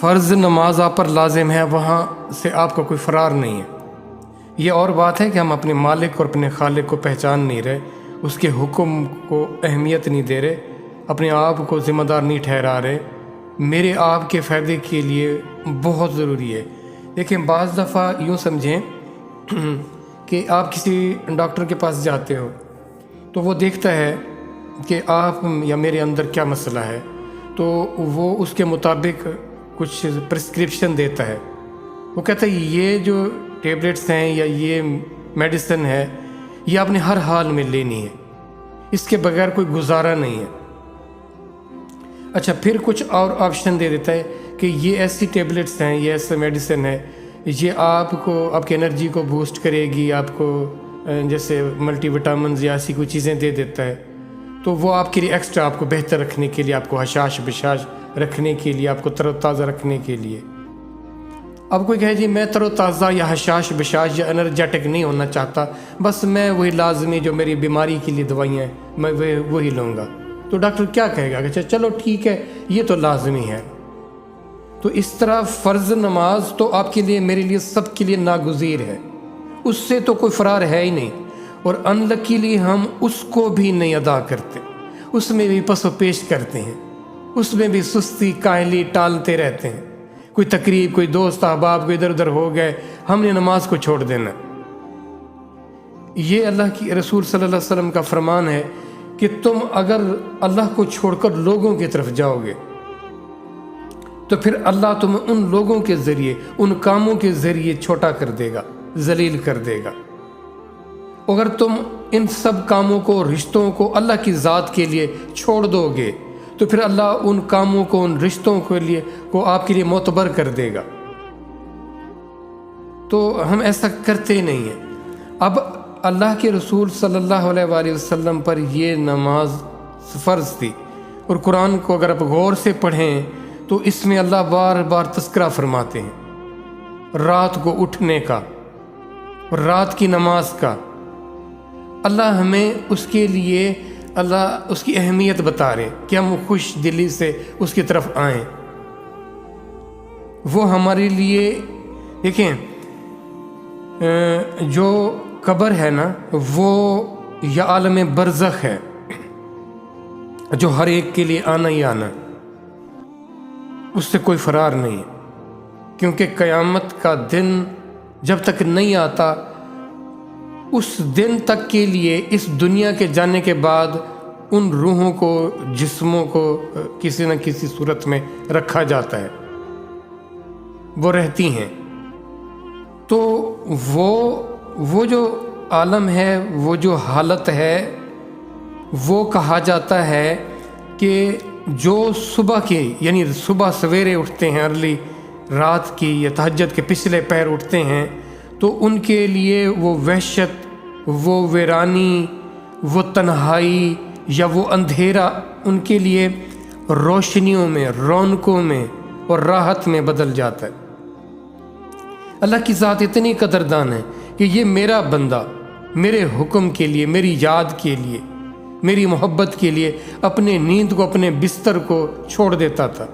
فرض نماز آپ پر لازم ہے، وہاں سے آپ کا کوئی فرار نہیں ہے۔ یہ اور بات ہے کہ ہم اپنے مالک اور اپنے خالق کو پہچان نہیں رہے، اس کے حکم کو اہمیت نہیں دے رہے، اپنے آپ کو ذمہ دار نہیں ٹھہرا رہے۔ میرے آپ کے فائدے کے لیے بہت ضروری ہے۔ دیکھیں، بعض دفعہ یوں سمجھیں کہ آپ کسی ڈاکٹر کے پاس جاتے ہو تو وہ دیکھتا ہے کہ آپ یا میرے اندر کیا مسئلہ ہے، تو وہ اس کے مطابق کچھ پرسکرپشن دیتا ہے۔ وہ کہتا ہے یہ جو ٹیبلٹس ہیں یا یہ میڈیسن ہے یہ آپ نے ہر حال میں لینی ہے، اس کے بغیر کوئی گزارا نہیں ہے۔ اچھا، پھر کچھ اور آپشن دے دیتا ہے کہ یہ ایسی ٹیبلٹس ہیں، یہ ایسا میڈیسن ہے، یہ آپ کو آپ کی انرجی کو بوسٹ کرے گی، آپ کو جیسے ملٹی وٹامنز یا ایسی کوئی چیزیں دے دیتا ہے، تو وہ آپ کے لیے ایکسٹرا، آپ کو بہتر رکھنے کے لیے، آپ کو حشاش بشاش رکھنے کے لیے، آپ کو تر و تازہ رکھنے کے لیے۔ اب کوئی کہے جی میں تر و تازہ یا حشاش بشاش یا انرجیٹک نہیں ہونا چاہتا، بس میں وہی لازمی جو میری بیماری کے لیے دوائیاں ہیں میں وہی لوں گا، تو ڈاکٹر کیا کہے گا کہ چلو ٹھیک ہے یہ تو لازمی ہے۔ تو اس طرح فرض نماز تو آپ کے لیے، میرے لیے، سب کے لیے ناگزیر ہے، اس سے تو کوئی فرار ہے ہی نہیں، اور انلکیلی ہم اس کو بھی نہیں ادا کرتے، اس میں بھی پس و پیش کرتے ہیں، اس میں بھی سستی کاہلی ٹالتے رہتے ہیں۔ کوئی تقریب، کوئی دوست احباب کوئی ادھر ادھر ہو گئے، ہم نے نماز کو چھوڑ دینا۔ یہ اللہ کی رسول صلی اللہ علیہ وسلم کا فرمان ہے کہ تم اگر اللہ کو چھوڑ کر لوگوں کی طرف جاؤ گے تو پھر اللہ تمہیں ان لوگوں کے ذریعے، ان کاموں کے ذریعے چھوٹا کر دے گا، ذلیل کر دے گا۔ اگر تم ان سب کاموں کو، رشتوں کو اللہ کی ذات کے لیے چھوڑ دو گے تو پھر اللہ ان کاموں کو، ان رشتوں کے لیے کو آپ کے لیے معتبر کر دے گا۔ تو ہم ایسا کرتے نہیں ہیں۔ اب اللہ کے رسول صلی اللہ علیہ وآلہ وسلم پر یہ نماز فرض تھی، اور قرآن کو اگر آپ غور سے پڑھیں تو اس میں اللہ بار بار تذکرہ فرماتے ہیں رات کو اٹھنے کا، رات کی نماز کا۔ اللہ ہمیں اس کے لیے، اللہ اس کی اہمیت بتا رہے ہیں کہ ہم خوش دلی سے اس کی طرف آئیں۔ وہ ہمارے لیے، دیکھیں، جو قبر ہے نا، وہ یا عالم برزخ ہے جو ہر ایک کے لیے آنا ہی آنا، اس سے کوئی فرار نہیں ہے، کیونکہ قیامت کا دن جب تک نہیں آتا، اس دن تک کے لیے اس دنیا کے جانے کے بعد ان روحوں کو، جسموں کو کسی نہ کسی صورت میں رکھا جاتا ہے، وہ رہتی ہیں۔ تو وہ جو عالم ہے، وہ جو حالت ہے، وہ کہا جاتا ہے کہ جو صبح کے، یعنی صبح سویرے اٹھتے ہیں، ارلی رات کی یا تہجد کے پچھلے پہر اٹھتے ہیں، تو ان کے لیے وہ وحشت، وہ ویرانی، وہ تنہائی یا وہ اندھیرا ان کے لیے روشنیوں میں، رونقوں میں اور راحت میں بدل جاتا ہے۔ اللہ کی ذات اتنی قدردان ہے کہ یہ میرا بندہ میرے حکم کے لیے، میری یاد کے لیے، میری محبت کے لیے اپنے نیند کو، اپنے بستر کو چھوڑ دیتا تھا۔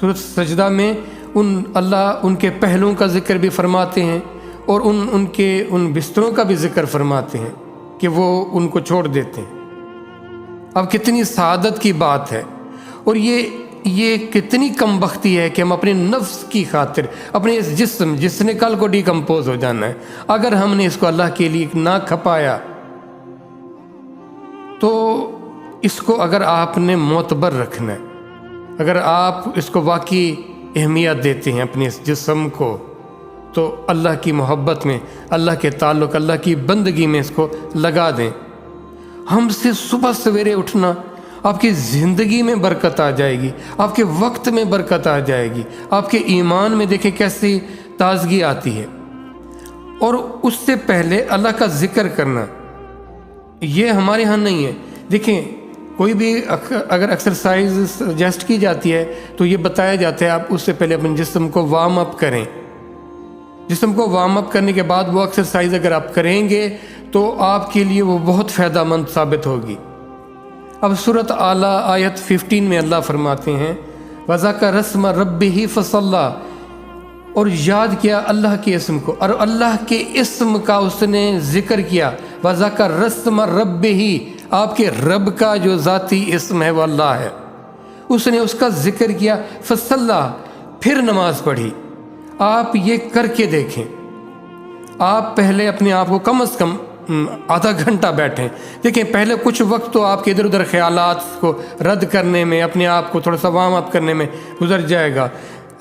سورۃ سجدہ میں اللہ ان کے پہلوؤں کا ذکر بھی فرماتے ہیں، اور ان بستروں کا بھی ذکر فرماتے ہیں کہ وہ ان کو چھوڑ دیتے ہیں۔ اب کتنی سعادت کی بات ہے، اور یہ کتنی کم بختی ہے کہ ہم اپنے نفس کی خاطر، اپنے اس جسم جس نے کل کو ڈیکمپوز ہو جانا ہے، اگر ہم نے اس کو اللہ کے لیے نہ کھپایا، تو اس کو اگر آپ نے معتبر رکھنا ہے، اگر آپ اس کو واقعی اہمیت دیتے ہیں اپنے اس جسم کو، تو اللہ کی محبت میں، اللہ کے تعلق، اللہ کی بندگی میں اس کو لگا دیں۔ ہم سے صبح سویرے اٹھنا، آپ کی زندگی میں برکت آ جائے گی، آپ کے وقت میں برکت آ جائے گی، آپ کے ایمان میں دیکھیں کیسی تازگی آتی ہے۔ اور اس سے پہلے اللہ کا ذکر کرنا، یہ ہمارے ہاں نہیں ہے۔ دیکھیں، کوئی بھی اگر ایکسرسائز سجیسٹ کی جاتی ہے تو یہ بتایا جاتا ہے آپ اس سے پہلے اپنے جسم کو وارم اپ کریں۔ جسم کو وارم اپ کرنے کے بعد وہ ایکسرسائز اگر آپ کریں گے تو آپ کے لیے وہ بہت فائدہ مند ثابت ہوگی۔ اب سورۃ اعلیٰ آیت 15 میں اللہ فرماتے ہیں وذکر اسم ربہ فصلی، اور یاد کیا اللہ کے اسم کو، اور اللہ کے اسم کا اس نے ذکر کیا۔ وذکر اسم ربہ، آپ کے رب کا جو ذاتی اسم ہے وہ اللہ ہے، اس نے اس کا ذکر کیا۔ فصلی، پھر نماز پڑھی۔ آپ یہ کر کے دیکھیں، آپ پہلے اپنے آپ کو کم از کم آدھا گھنٹہ بیٹھیں، دیکھیں پہلے کچھ وقت تو آپ کے ادھر ادھر خیالات کو رد کرنے میں، اپنے آپ کو تھوڑا سا وارم اپ کرنے میں گزر جائے گا۔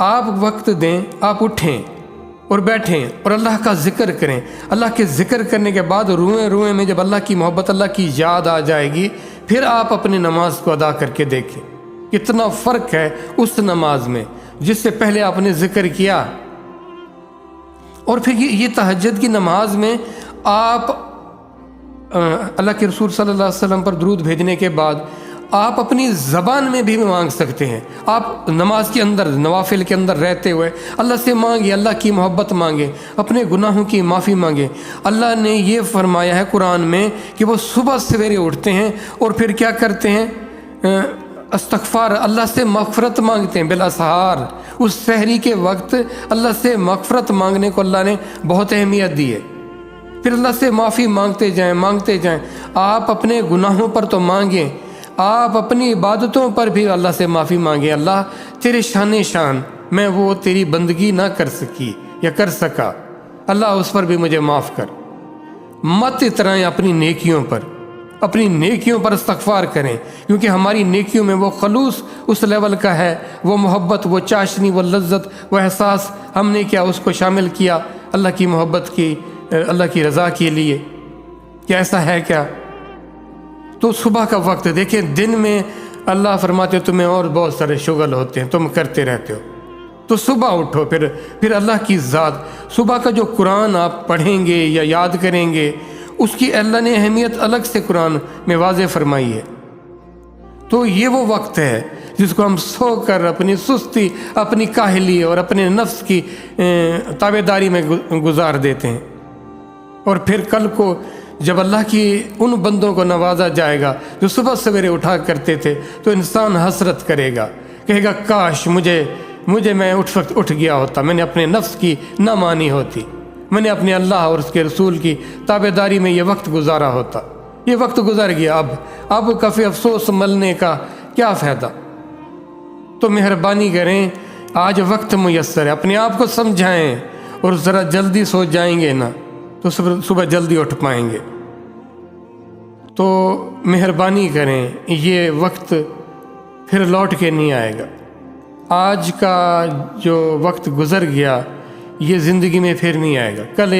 آپ وقت دیں، آپ اٹھیں اور بیٹھیں اور اللہ کا ذکر کریں۔ اللہ کے ذکر کرنے کے بعد روئیں روئیں میں جب اللہ کی محبت، اللہ کی یاد آ جائے گی، پھر آپ اپنی نماز کو ادا کر کے دیکھیں کتنا فرق ہے اس نماز میں جس سے پہلے آپ نے ذکر کیا۔ اور پھر یہ تہجد کی نماز میں آپ اللہ کے رسول صلی اللہ علیہ وسلم پر درود بھیجنے کے بعد آپ اپنی زبان میں بھی مانگ سکتے ہیں۔ آپ نماز کے اندر، نوافل کے اندر رہتے ہوئے اللہ سے مانگیں، اللہ کی محبت مانگیں، اپنے گناہوں کی معافی مانگیں۔ اللہ نے یہ فرمایا ہے قرآن میں کہ وہ صبح سویرے اٹھتے ہیں اور پھر کیا کرتے ہیں؟ استغفار، اللہ سے مغفرت مانگتے ہیں بالاسحار۔ اس سحری کے وقت اللہ سے مغفرت مانگنے کو اللہ نے بہت اہمیت دی ہے۔ پھر اللہ سے معافی مانگتے جائیں، مانگتے جائیں۔ آپ اپنے گناہوں پر تو مانگیں، آپ اپنی عبادتوں پر بھی اللہ سے معافی مانگیں۔ اللہ تیرے شان میں وہ تیری بندگی نہ کر سکی یا کر سکا، اللہ اس پر بھی مجھے معاف کر۔ مت اترائیں اپنی نیکیوں پر، اپنی نیکیوں پر استغفار کریں، کیونکہ ہماری نیکیوں میں وہ خلوص اس لیول کا ہے، وہ محبت، وہ چاشنی، وہ لذت، وہ احساس ہم نے کیا اس کو شامل کیا اللہ کی محبت کی، اللہ کی رضا کے لیے؟ کیا ایسا ہے کیا؟ تو صبح کا وقت دیکھیں، دن میں اللہ فرماتے تمہیں اور بہت سارے شغل ہوتے ہیں، تم کرتے رہتے ہو، تو صبح اٹھو، پھر اللہ کی ذات، صبح کا جو قرآن آپ پڑھیں گے یا یاد کریں گے، اس کی اللہ نے اہمیت الگ سے قرآن میں واضح فرمائی ہے۔ تو یہ وہ وقت ہے جس کو ہم سو کر اپنی سستی، اپنی کاہلی اور اپنے نفس کی تابع داری میں گزار دیتے ہیں، اور پھر کل کو جب اللہ کی ان بندوں کو نوازا جائے گا جو صبح سویرے اٹھا کرتے تھے، تو انسان حسرت کرے گا، کہے گا کاش مجھے میں اٹھ گیا ہوتا، میں نے اپنے نفس کی نہ مانی ہوتی، میں نے اپنے اللہ اور اس کے رسول کی تابع داری میں یہ وقت گزارا ہوتا۔ یہ وقت گزر گیا، اب کافی افسوس ملنے کا کیا فائدہ؟ تو مہربانی کریں، آج وقت میسر ہے، اپنے آپ کو سمجھائیں اور ذرا جلدی سو جائیں گے نا تو صبح جلدی اٹھ پائیں گے۔ تو مہربانی کریں، یہ وقت پھر لوٹ کے نہیں آئے گا۔ آج کا جو وقت گزر گیا یہ زندگی میں پھر نہیں آئے گا۔ کل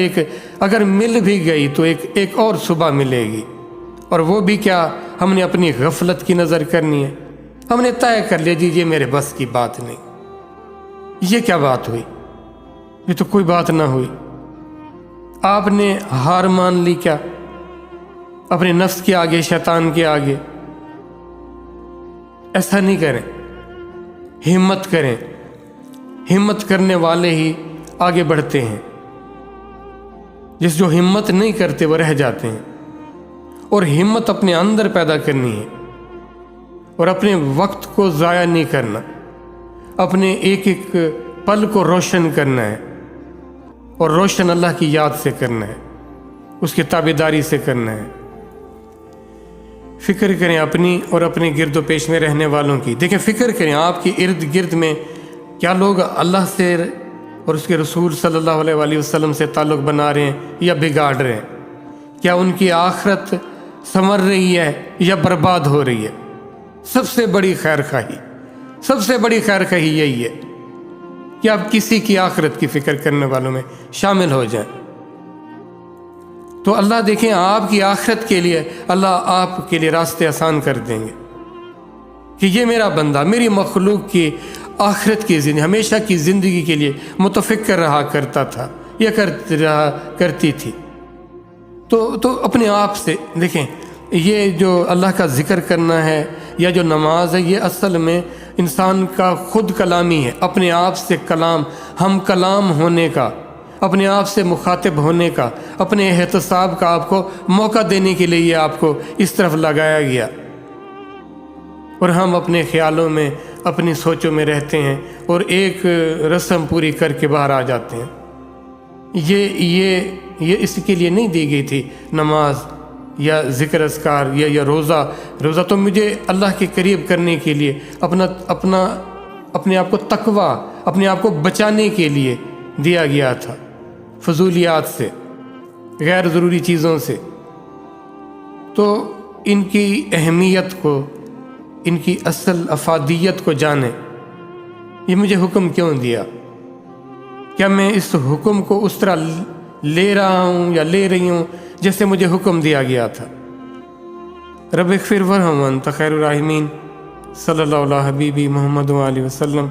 اگر مل بھی گئی تو ایک اور صبح ملے گی، اور وہ بھی کیا؟ ہم نے اپنی غفلت کی نظر کرنی ہے، ہم نے طے کر لیا جی یہ میرے بس کی بات نہیں۔ یہ کیا بات ہوئی؟ یہ تو کوئی بات نہ ہوئی۔ آپ نے ہار مان لی کیا اپنے نفس کے آگے، شیطان کے آگے؟ ایسا نہیں کریں، ہمت کریں، ہمت کرنے والے ہی آگے بڑھتے ہیں، جو ہمت نہیں کرتے وہ رہ جاتے ہیں۔ اور ہمت اپنے اندر پیدا کرنی ہے، اور اپنے وقت کو ضائع نہیں کرنا، اپنے ایک ایک پل کو روشن کرنا ہے، اور روشن اللہ کی یاد سے کرنا ہے، اس کی تابع داری سے کرنا ہے۔ فکر کریں اپنی اور اپنے گرد و پیش میں رہنے والوں کی۔ دیکھیں، فکر کریں آپ کے ارد گرد میں کیا لوگ اللہ سے اور اس کے رسول صلی اللہ علیہ وآلہ وسلم سے تعلق بنا رہے ہیں یا بگاڑ رہے ہیں؟ کیا ان کی آخرت سنور رہی ہے یا برباد ہو رہی ہے؟ سب سے بڑی خیر خواہی یہی ہے کہ آپ کسی کی آخرت کی فکر کرنے والوں میں شامل ہو جائیں۔ تو اللہ دیکھیں، آپ کی آخرت کے لیے اللہ آپ کے لیے راستے آسان کر دیں گے کہ یہ میرا بندہ میری مخلوق کی آخرت کی زندگی، ہمیشہ کی زندگی کے لیے متفکر رہا کرتا تھا یا کرتی تھی۔ تو اپنے آپ سے دیکھیں، یہ جو اللہ کا ذکر کرنا ہے یا جو نماز ہے، یہ اصل میں انسان کا خود کلامی ہے، اپنے آپ سے ہم کلام ہونے کا، اپنے آپ سے مخاطب ہونے کا، اپنے احتساب کا آپ کو موقع دینے کے لیے آپ کو اس طرف لگایا گیا۔ اور ہم اپنے خیالوں میں اپنی سوچوں میں رہتے ہیں اور ایک رسم پوری کر کے باہر آ جاتے ہیں۔ یہ اس کے لیے نہیں دی گئی تھی نماز یا ذکر اذکار یا روزہ تو مجھے اللہ کے قریب کرنے کے لیے، اپنے آپ کو تقویٰ، اپنے آپ کو بچانے کے لیے دیا گیا تھا، فضولیات سے، غیر ضروری چیزوں سے۔ تو ان کی اہمیت کو، ان کی اصل افادیت کو جانیں۔ یہ مجھے حکم کیوں دیا؟ کیا میں اس حکم کو اس طرح لے رہا ہوں یا لے رہی ہوں جیسے مجھے حکم دیا گیا تھا؟ رب اغفر ورحم وانت خیر الراحمین، صلی اللہ علیہ حبیبی محمد وآلہ وسلم۔